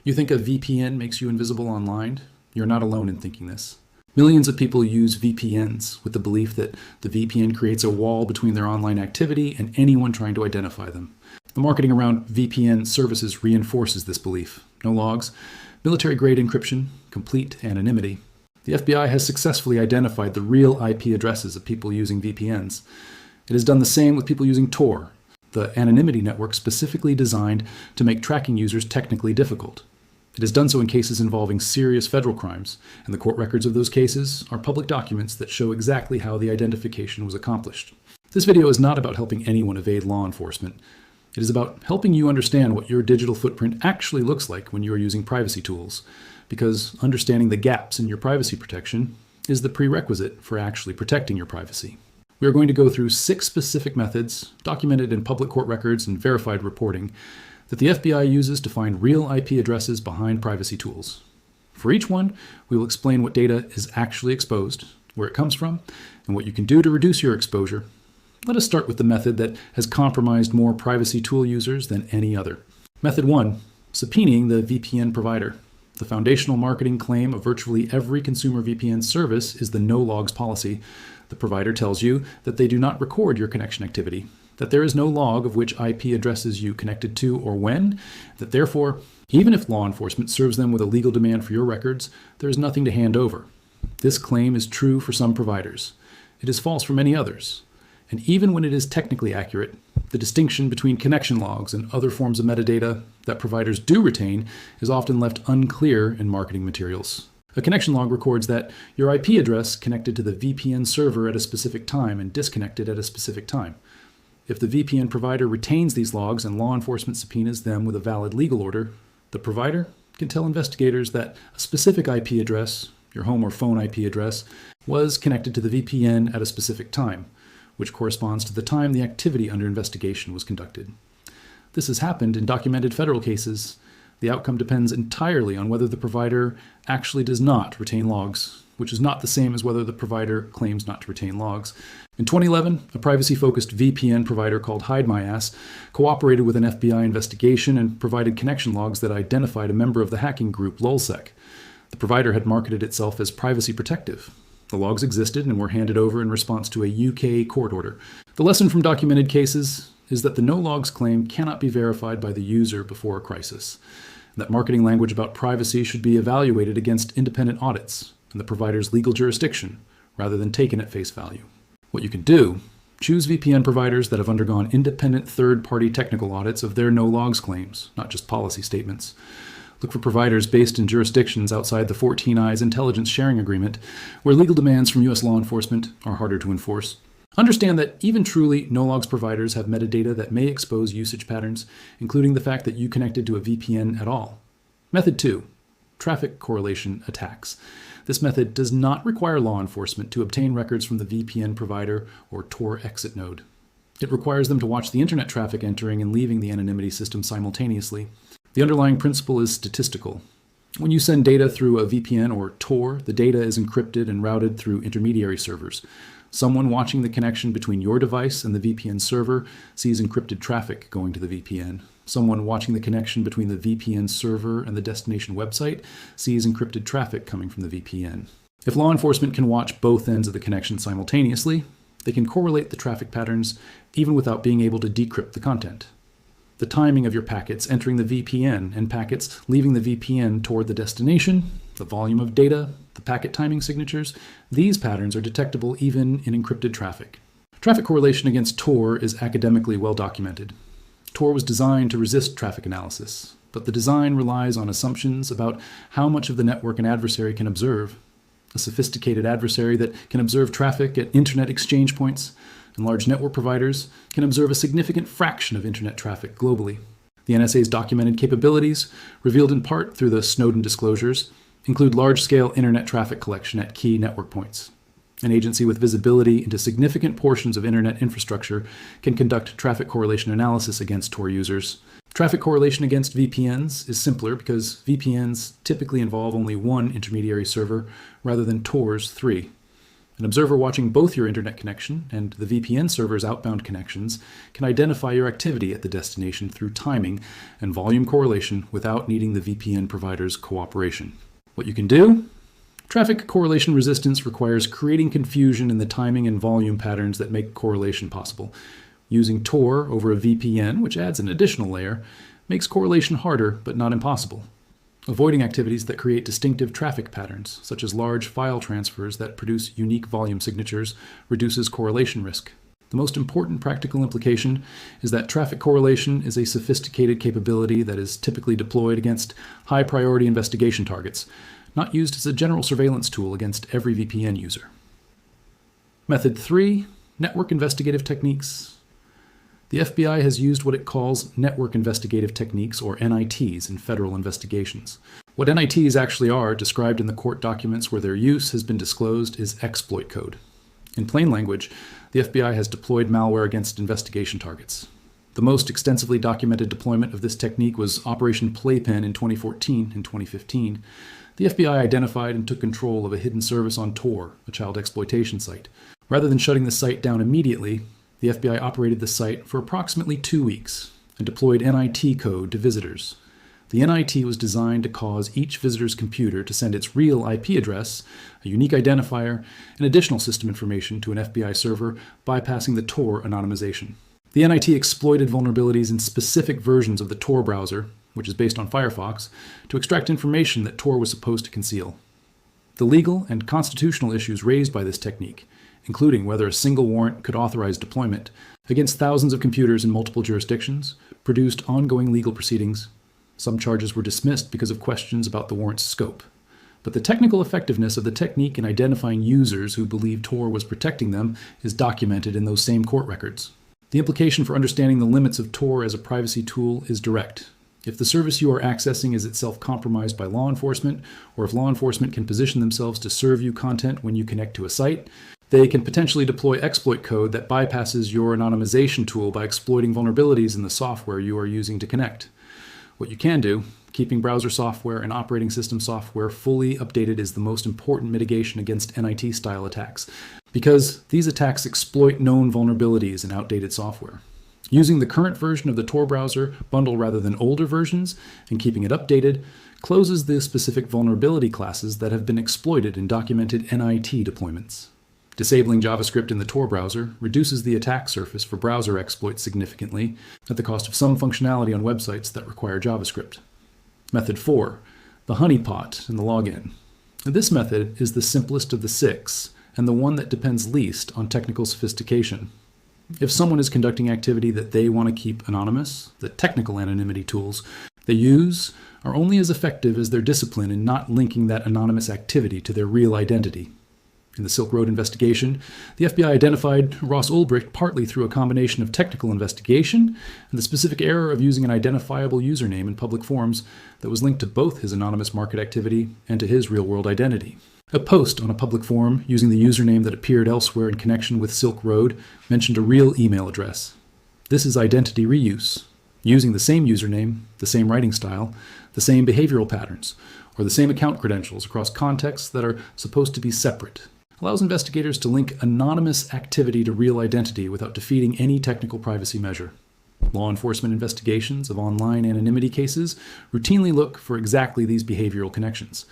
You think a VPN makes you invisible online? You're not alone in thinking this. Millions of people use VPNs with the belief that the VPN creates a wall between their online activity and anyone trying to identify them. The marketing around VPN services reinforces this belief. No logs, military-grade encryption, complete anonymity. The FBI has successfully identified the real IP addresses of people using VPNs. It has done the same with people using Tor, the anonymity network specifically designed to make tracking users technically difficult. It has done so in cases involving serious federal crimes, and the court records of those cases are public documents that show exactly how the identification was accomplished. This video is not about helping anyone evade law enforcement. It is about helping you understand what your digital footprint actually looks like when you are using privacy tools, because understanding the gaps in your privacy protection is the prerequisite for actually protecting your privacy. We are going to go through 6 specific methods, documented in public court records and verified reporting, that the FBI uses to find real IP addresses behind privacy tools. For each one, we will explain what data is actually exposed, where it comes from, and what you can do to reduce your exposure. Let us start with the method that has compromised more privacy tool users than any other. Method 1, subpoenaing the VPN provider. The foundational marketing claim of virtually every consumer VPN service is the no logs policy. The provider tells you that they do not record your connection activity, that there is no log of which IP addresses you connected to or when, that therefore, even if law enforcement serves them with a legal demand for your records, there is nothing to hand over. This claim is true for some providers. It is false for many others. And even when it is technically accurate, the distinction between connection logs and other forms of metadata that providers do retain is often left unclear in marketing materials. A connection log records that your IP address connected to the VPN server at a specific time and disconnected at a specific time. If the VPN provider retains these logs and law enforcement subpoenas them with a valid legal order, the provider can tell investigators that a specific IP address, your home or phone IP address, was connected to the VPN at a specific time, which corresponds to the time the activity under investigation was conducted. This has happened in documented federal cases. The outcome depends entirely on whether the provider actually does not retain logs, which is not the same as whether the provider claims not to retain logs. In 2011, a privacy-focused VPN provider called Hide My Ass cooperated with an FBI investigation and provided connection logs that identified a member of the hacking group LulzSec. The provider had marketed itself as privacy protective. The logs existed and were handed over in response to a UK court order. The lesson from documented cases is that the no logs claim cannot be verified by the user before a crisis, and that marketing language about privacy should be evaluated against independent audits and the provider's legal jurisdiction, rather than taken at face value. What you can do, choose VPN providers that have undergone independent third-party technical audits of their no logs claims, not just policy statements. Look for providers based in jurisdictions outside the 14 Eyes intelligence sharing agreement, where legal demands from U.S. law enforcement are harder to enforce. Understand that even truly no-logs providers have metadata that may expose usage patterns, including the fact that you connected to a VPN at all. Method 2, traffic correlation attacks. This method does not require law enforcement to obtain records from the VPN provider or Tor exit node. It requires them to watch the internet traffic entering and leaving the anonymity system simultaneously. The underlying principle is statistical. When you send data through a VPN or Tor, the data is encrypted and routed through intermediary servers. Someone watching the connection between your device and the VPN server sees encrypted traffic going to the VPN. Someone watching the connection between the VPN server and the destination website sees encrypted traffic coming from the VPN. If law enforcement can watch both ends of the connection simultaneously, they can correlate the traffic patterns even without being able to decrypt the content. The timing of your packets entering the VPN and packets leaving the VPN toward the destination, the volume of data, the packet timing signatures, these patterns are detectable even in encrypted traffic. Traffic correlation against Tor is academically well documented. Tor was designed to resist traffic analysis, but the design relies on assumptions about how much of the network an adversary can observe. A sophisticated adversary that can observe traffic at internet exchange points and large network providers can observe a significant fraction of internet traffic globally. The NSA's documented capabilities, revealed in part through the Snowden disclosures, include large-scale internet traffic collection at key network points. An agency with visibility into significant portions of internet infrastructure can conduct traffic correlation analysis against Tor users. Traffic correlation against VPNs is simpler because VPNs typically involve only one intermediary server rather than Tor's 3. An observer watching both your internet connection and the VPN server's outbound connections can identify your activity at the destination through timing and volume correlation without needing the VPN provider's cooperation. What you can do? Traffic correlation resistance requires creating confusion in the timing and volume patterns that make correlation possible. Using Tor over a VPN, which adds an additional layer, makes correlation harder but not impossible. Avoiding activities that create distinctive traffic patterns, such as large file transfers that produce unique volume signatures, reduces correlation risk. The most important practical implication is that traffic correlation is a sophisticated capability that is typically deployed against high-priority investigation targets, not used as a general surveillance tool against every VPN user. Method 3, network investigative techniques. The FBI has used what it calls network investigative techniques, or NITs, in federal investigations. What NITs actually are, described in the court documents where their use has been disclosed, is exploit code. In plain language, the FBI has deployed malware against investigation targets. The most extensively documented deployment of this technique was Operation Playpen in 2014 and 2015. The FBI identified and took control of a hidden service on Tor, a child exploitation site. Rather than shutting the site down immediately, the FBI operated the site for approximately 2 weeks and deployed NIT code to visitors. The NIT was designed to cause each visitor's computer to send its real IP address, a unique identifier, and additional system information to an FBI server, bypassing the Tor anonymization. The NIT exploited vulnerabilities in specific versions of the Tor browser, which is based on Firefox, to extract information that Tor was supposed to conceal. The legal and constitutional issues raised by this technique, including whether a single warrant could authorize deployment against thousands of computers in multiple jurisdictions, produced ongoing legal proceedings. Some charges were dismissed because of questions about the warrant's scope. But the technical effectiveness of the technique in identifying users who believed Tor was protecting them is documented in those same court records. The implication for understanding the limits of Tor as a privacy tool is direct. If the service you are accessing is itself compromised by law enforcement, or if law enforcement can position themselves to serve you content when you connect to a site, they can potentially deploy exploit code that bypasses your anonymization tool by exploiting vulnerabilities in the software you are using to connect. What you can do, keeping browser software and operating system software fully updated, is the most important mitigation against NIT-style attacks, because these attacks exploit known vulnerabilities in outdated software. Using the current version of the Tor browser bundle rather than older versions, and keeping it updated, closes the specific vulnerability classes that have been exploited in documented NIT deployments. Disabling JavaScript in the Tor browser reduces the attack surface for browser exploits significantly, at the cost of some functionality on websites that require JavaScript. Method 4, the honeypot and the login. This method is the simplest of the 6, and the one that depends least on technical sophistication. If someone is conducting activity that they want to keep anonymous, the technical anonymity tools they use are only as effective as their discipline in not linking that anonymous activity to their real identity. In the Silk Road investigation, the FBI identified Ross Ulbricht partly through a combination of technical investigation and the specific error of using an identifiable username in public forums that was linked to both his anonymous market activity and to his real-world identity. A post on a public forum using the username that appeared elsewhere in connection with Silk Road mentioned a real email address. This is identity reuse, using the same username, the same writing style, the same behavioral patterns, or the same account credentials across contexts that are supposed to be separate. Allows investigators to link anonymous activity to real identity without defeating any technical privacy measure. Law enforcement investigations of online anonymity cases routinely look for exactly these behavioral connections.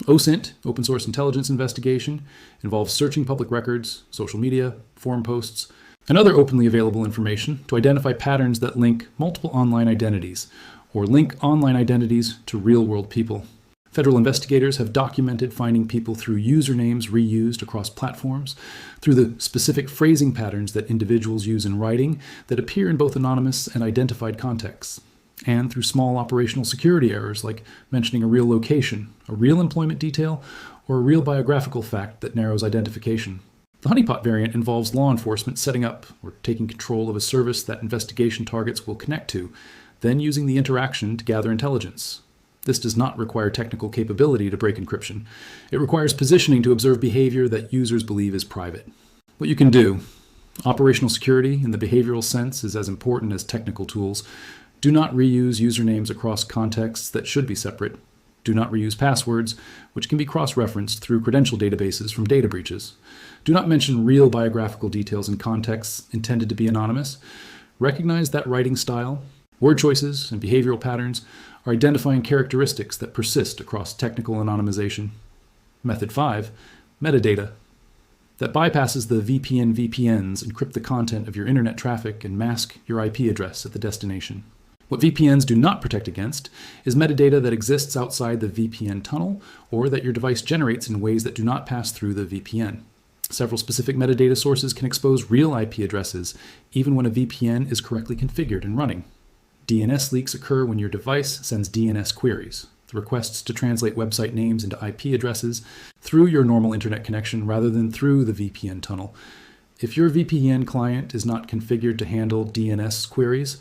OSINT, Open Source Intelligence Investigation, involves searching public records, social media, forum posts, and other openly available information to identify patterns that link multiple online identities, or link online identities to real-world people. Federal investigators have documented finding people through usernames reused across platforms, through the specific phrasing patterns that individuals use in writing that appear in both anonymous and identified contexts, and through small operational security errors like mentioning a real location, a real employment detail, or a real biographical fact that narrows identification. The honeypot variant involves law enforcement setting up or taking control of a service that investigation targets will connect to, then using the interaction to gather intelligence. This does not require technical capability to break encryption. It requires positioning to observe behavior that users believe is private. What you can do. Operational security in the behavioral sense is as important as technical tools. Do not reuse usernames across contexts that should be separate. Do not reuse passwords, which can be cross-referenced through credential databases from data breaches. Do not mention real biographical details in contexts intended to be anonymous. Recognize that writing style, word choices, and behavioral patterns are identifying characteristics that persist across technical anonymization. Method 5, metadata. That bypasses the VPNs encrypt the content of your internet traffic and mask your IP address at the destination. What VPNs do not protect against is metadata that exists outside the VPN tunnel or that your device generates in ways that do not pass through the VPN. Several specific metadata sources can expose real IP addresses even when a VPN is correctly configured and running. DNS leaks occur when your device sends DNS queries, the requests to translate website names into IP addresses, through your normal internet connection rather than through the VPN tunnel. If your VPN client is not configured to handle DNS queries,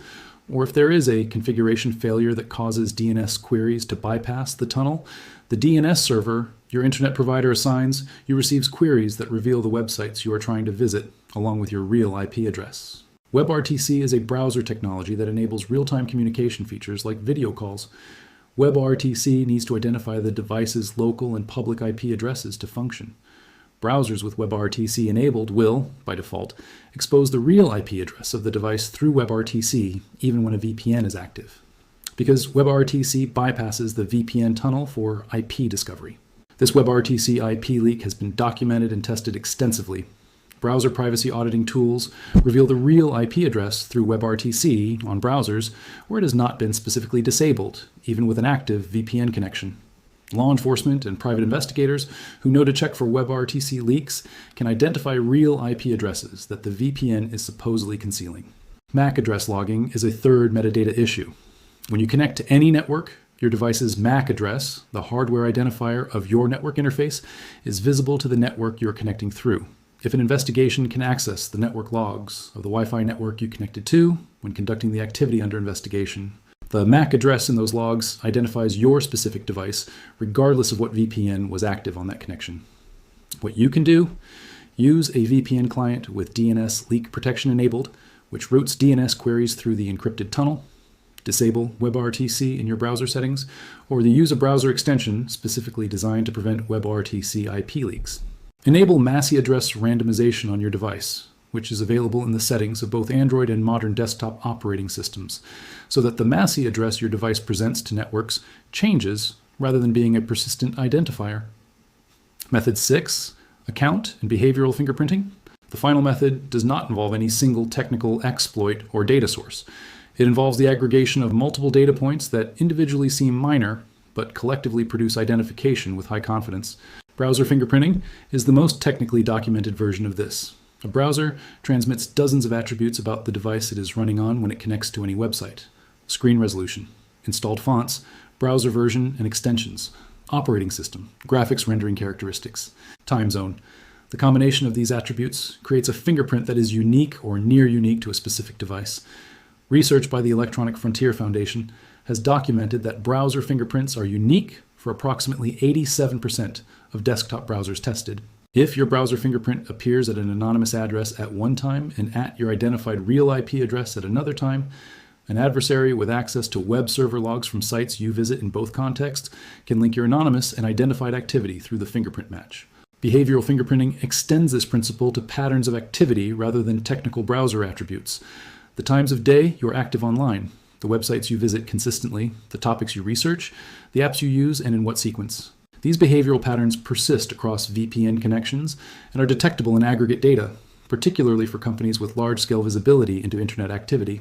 or if there is a configuration failure that causes DNS queries to bypass the tunnel, the DNS server your internet provider assigns you receives queries that reveal the websites you are trying to visit, along with your real IP address. WebRTC is a browser technology that enables real-time communication features like video calls. WebRTC needs to identify the device's local and public IP addresses to function. Browsers with WebRTC enabled will, by default, expose the real IP address of the device through WebRTC even when a VPN is active, because WebRTC bypasses the VPN tunnel for IP discovery. This WebRTC IP leak has been documented and tested extensively. Browser privacy auditing tools reveal the real IP address through WebRTC on browsers where it has not been specifically disabled, even with an active VPN connection. Law enforcement and private investigators who know to check for WebRTC leaks can identify real IP addresses that the VPN is supposedly concealing. MAC address logging is a third metadata issue. When you connect to any network, your device's MAC address, the hardware identifier of your network interface, is visible to the network you are connecting through. If an investigation can access the network logs of the Wi-Fi network you connected to when conducting the activity under investigation, the MAC address in those logs identifies your specific device, regardless of what VPN was active on that connection. What you can do? Use a VPN client with DNS leak protection enabled, which routes DNS queries through the encrypted tunnel. Disable WebRTC in your browser settings, or use a browser extension specifically designed to prevent WebRTC IP leaks. Enable MACI address randomization on your device, which is available in the settings of both Android and modern desktop operating systems, so that the MACI address your device presents to networks changes rather than being a persistent identifier. Method 6, account and behavioral fingerprinting. The final method does not involve any single technical exploit or data source. It involves the aggregation of multiple data points that individually seem minor, but collectively produce identification with high confidence. Browser fingerprinting is the most technically documented version of this. A browser transmits dozens of attributes about the device it is running on when it connects to any website. Screen resolution, installed fonts, browser version and extensions, operating system, graphics rendering characteristics, time zone. The combination of these attributes creates a fingerprint that is unique or near unique to a specific device. Research by the Electronic Frontier Foundation has documented that browser fingerprints are unique for approximately 87% of desktop browsers tested. If your browser fingerprint appears at an anonymous address at one time and at your identified real IP address at another time, an adversary with access to web server logs from sites you visit in both contexts can link your anonymous and identified activity through the fingerprint match. Behavioral fingerprinting extends this principle to patterns of activity rather than technical browser attributes. The times of day you are active online, the websites you visit consistently, the topics you research, the apps you use, and in what sequence. These behavioral patterns persist across VPN connections and are detectable in aggregate data, particularly for companies with large-scale visibility into internet activity.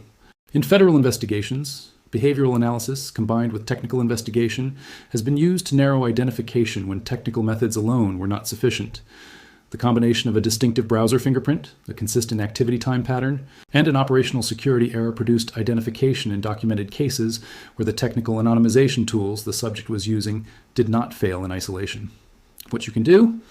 In federal investigations, behavioral analysis combined with technical investigation has been used to narrow identification when technical methods alone were not sufficient. The combination of a distinctive browser fingerprint, a consistent activity time pattern, and an operational security error produced identification in documented cases where the technical anonymization tools the subject was using did not fail in isolation. What you can do?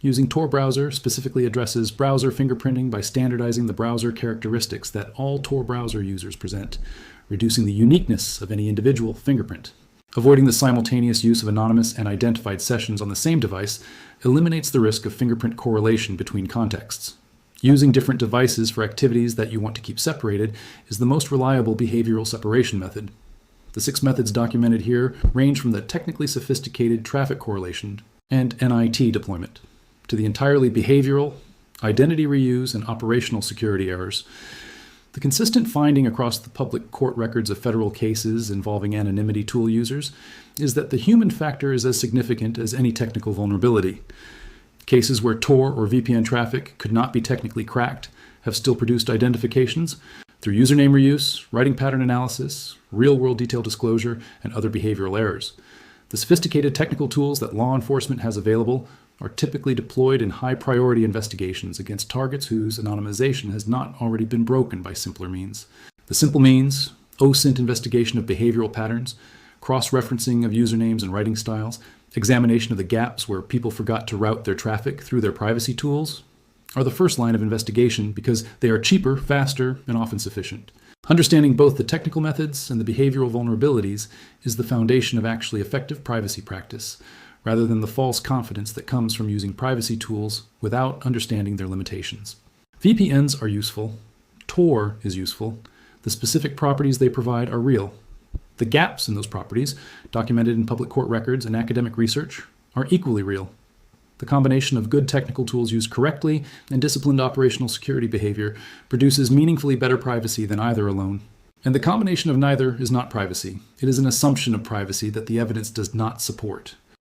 Using Tor browser specifically addresses browser fingerprinting by standardizing the browser characteristics that all Tor browser users present, reducing the uniqueness of any individual fingerprint. Avoiding the simultaneous use of anonymous and identified sessions on the same device eliminates the risk of fingerprint correlation between contexts. Using different devices for activities that you want to keep separated is the most reliable behavioral separation method. The 6 methods documented here range from the technically sophisticated traffic correlation and NIT deployment to the entirely behavioral, identity reuse, and operational security errors. The consistent finding across the public court records of federal cases involving anonymity tool users is that the human factor is as significant as any technical vulnerability. Cases where Tor or VPN traffic could not be technically cracked have still produced identifications through username reuse, writing pattern analysis, real-world detail disclosure, and other behavioral errors. The sophisticated technical tools that law enforcement has available are typically deployed in high-priority investigations against targets whose anonymization has not already been broken by simpler means. The simple means, OSINT investigation of behavioral patterns, cross-referencing of usernames and writing styles, examination of the gaps where people forgot to route their traffic through their privacy tools, are the first line of investigation because they are cheaper, faster, and often sufficient. Understanding both the technical methods and the behavioral vulnerabilities is the foundation of actually effective privacy practice, rather than the false confidence that comes from using privacy tools without understanding their limitations. VPNs are useful. Tor is useful. The specific properties they provide are real. The gaps in those properties, documented in public court records and academic research, are equally real. The combination of good technical tools used correctly and disciplined operational security behavior produces meaningfully better privacy than either alone. And the combination of neither is not privacy. It is an assumption of privacy that the evidence does not support.